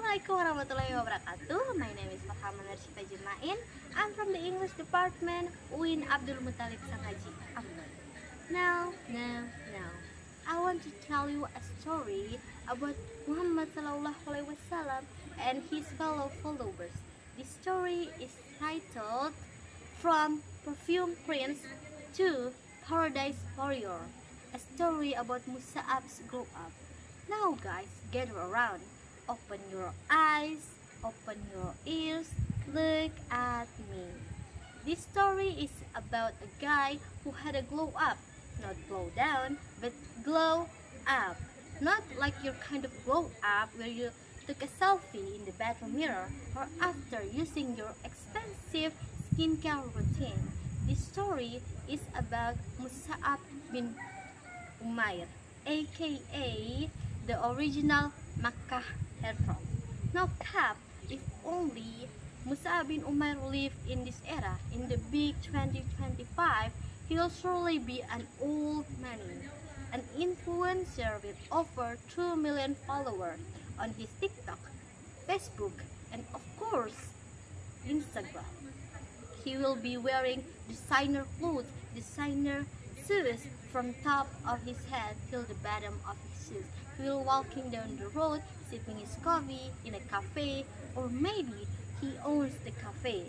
Assalamualaikum warahmatullahi wabarakatuh. My name is Farhama Narshita Jumain. I'm from the English department, UIN Abdul Muttalib Sanghaji Ahmad. Now, I want to tell you a story about Muhammad Sallallahu Alaihi Wasallam and his fellow followers. This story is titled From Perfume Prince to Paradise Warrior, a story about Musa'ab's grow up. Now guys, gather around. Open your eyes, open your ears, look at me. This story is about a guy who had a glow up. Not glow down, but glow up. Not like your kind of glow up where you took a selfie in the bathroom mirror or after using your expensive skincare routine. This story is about Musa'ab bin Umair, aka the original Makkah hero. Now Cap, if only Musa'ab bin Umair lived in this era, in the big 2025, he'll surely be an old man, an influencer with over 2 million followers on his TikTok, Facebook, and of course, Instagram. He will be wearing designer clothes, designer shoes from top of his head till the bottom of his shoes. He will walking down the road, sipping his coffee in a cafe, or maybe he owns the cafe.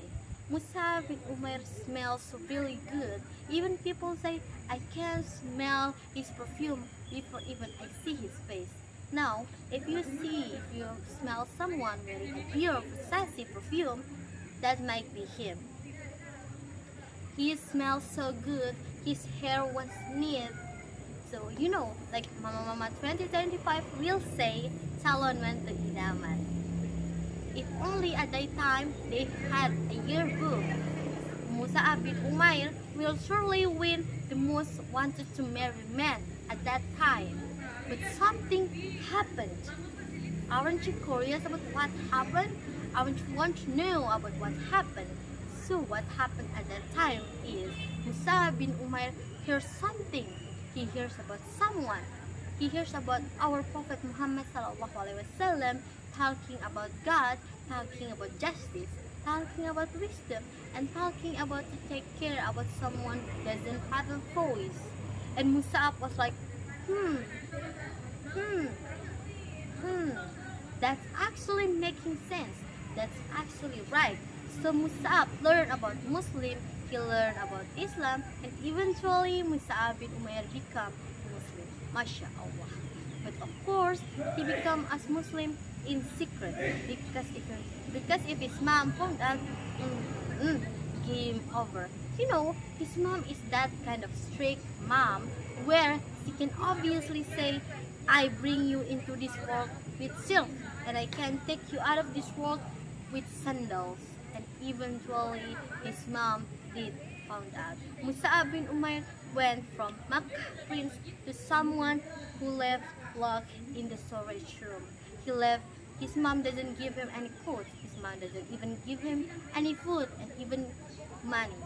Musa'ab bin Umair smells really good. Even people say, I can smell his perfume before even I see his face. Now, if you smell someone wearing a pure Versace perfume, that might be him. He smells so good, his hair was neat. So, like Mama 2025 will say, Salon went to idaman. If only at that time they had a yearbook, Musa'ab bin Umair will surely win the most wanted to marry man at that time. But something happened. Aren't you curious about what happened? Aren't you want to know about what happened? So what happened at that time is Musa'ab bin Umair hears something. He hears about someone. He hears about our Prophet Muhammad Sallallahu Alaihi Wasallam talking about God, talking about justice, talking about wisdom, and talking about to take care about someone who doesn't have a voice. And Musa'ab was like, that's actually making sense. That's actually right. So Musa'ab learned about Muslim, he learned about Islam, and eventually Musa'ab bin Umair became Muslim. Masya Allah. But of course, he became as Muslim in secret because if his mom found out, game over. His mom is that kind of strict mom where she can obviously say, I bring you into this world with silk and I can take you out of this world with sandals. And eventually his mom did found out. Musa'ab bin Umair went from Makkah prince to someone who left locked in the storage room. He left. His mom doesn't give him any clothes. His mom doesn't even give him any food and even money.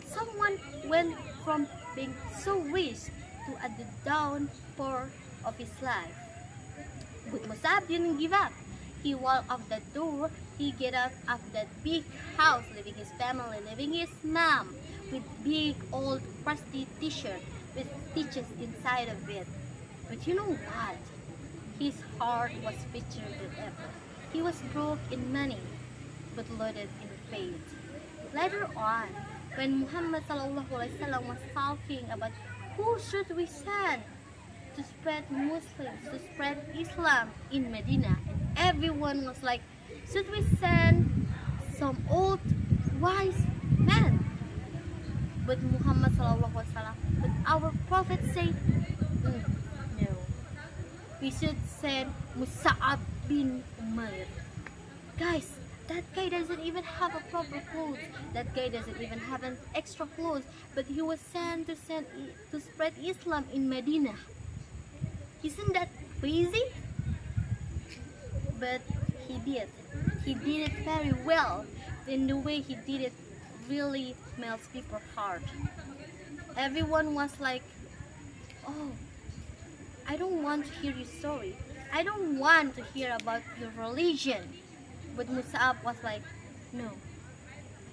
Someone went from being so rich to at the downpour of his life. But Musa'ab didn't give up. He walked out the door, he get out of that big house, leaving his family, leaving his mom, with big old crusty t-shirt with stitches inside of it. But you know what? His heart was richer than ever. He was broke in money, but loaded in faith. Later on, when Muhammad Sallallahu Alaihi Wasallam was talking about who should we send to spread Muslims, to spread Islam in Medina, and everyone was like, should we send some old wise men? But Muhammad Sallallahu Alaihi Wasallam, but our Prophet say, no, we should send Musa'ab bin Umair. Guys, that guy doesn't even have a proper clothes. That guy doesn't even have an extra clothes, but he was sent to spread Islam in Medina. Isn't that crazy? But he did. He did it very well. In the way he did it really melts people's heart. Everyone was like, oh, I don't want to hear your story. I don't want to hear about your religion. But Mus'ab was like, no,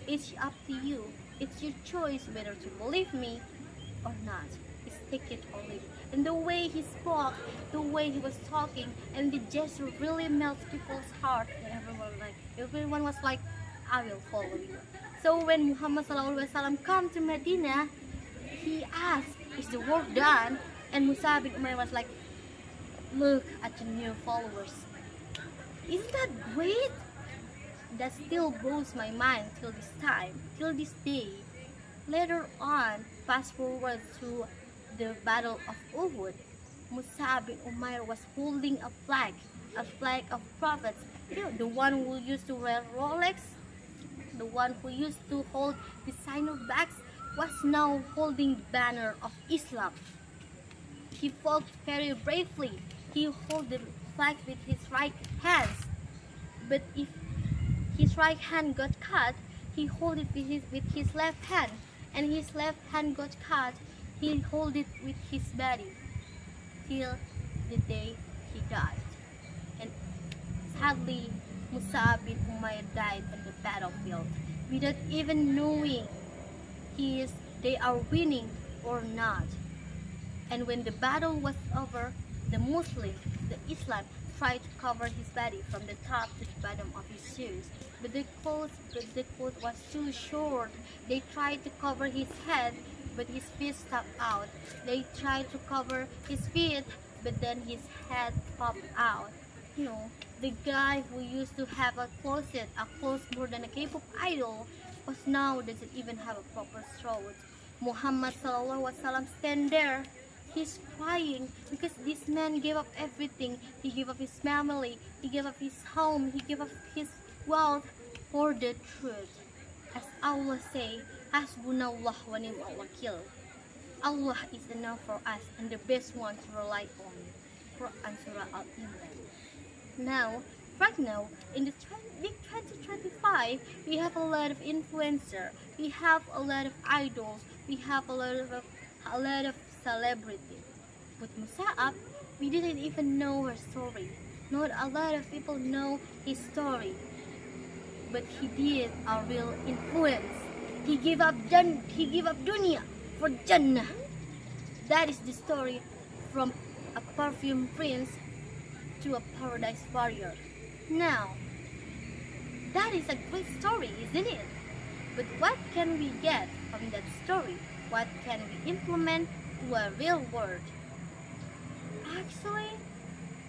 it's up to you. It's your choice whether to believe me or not. It's take it or leave it. And the way he spoke, the way he was talking, and the gesture really melts people's heart. And everyone was like, I will follow you. So when Muhammad SAW come to Medina, he asked, is the work done? And Mus'ab bin Umair was like, look at your new followers. Isn't that great? That still blows my mind till this time, till this day. Later on, fast forward to the Battle of Uhud, Mus'ab bin Umair was holding a flag of prophets. You know, the one who used to wear Rolex, the one who used to hold the sign of bags, was now holding the banner of Islam. He fought very bravely. He held the flag with his right hand. But if his right hand got cut, he held it with his left hand. And his left hand got cut, he held it with his body till the day he died. And sadly, Mus'ab bin Umair died on the battlefield without even knowing they are winning or not. And when the battle was over, the Muslim, the Islam, tried to cover his body from the top to the bottom of his shoes. But the clothes was too short. They tried to cover his head, but his feet stuck out. They tried to cover his feet, but then his head popped out. You know, the guy who used to have a closet more than a K-pop idol, was now doesn't even have a proper throat. Muhammad SAW stand there. He's crying because this man gave up everything. He gave up his family, he gave up his home, he gave up his wealth for the truth. As Allah say, Hasbunallah wa ni'mal wakil. Allah is enough for us and the best one to rely on. Quran Surah Al-Imran. Now, right now, in the big 2025, we have a lot of influencers, we have a lot of idols, we have a lot of celebrity. With Mus'ab, we didn't even know her story. Not a lot of people know his story. But he did a real influence. He gave up dunya for Jannah. That is the story from a perfume prince to a paradise warrior. Now, that is a great story, isn't it? But what can we get from that story? What can we implement to a real world? Actually,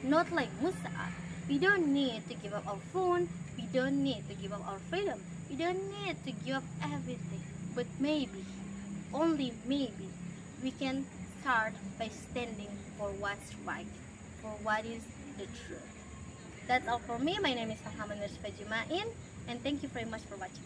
not like Mus'ab. We don't need to give up our phone. We don't need to give up our freedom. We don't need to give up everything. But maybe, only maybe, we can start by standing for what's right, for what is the truth. That's all for me. My name is Muhammad Nursifa Jimain, and thank you very much for watching.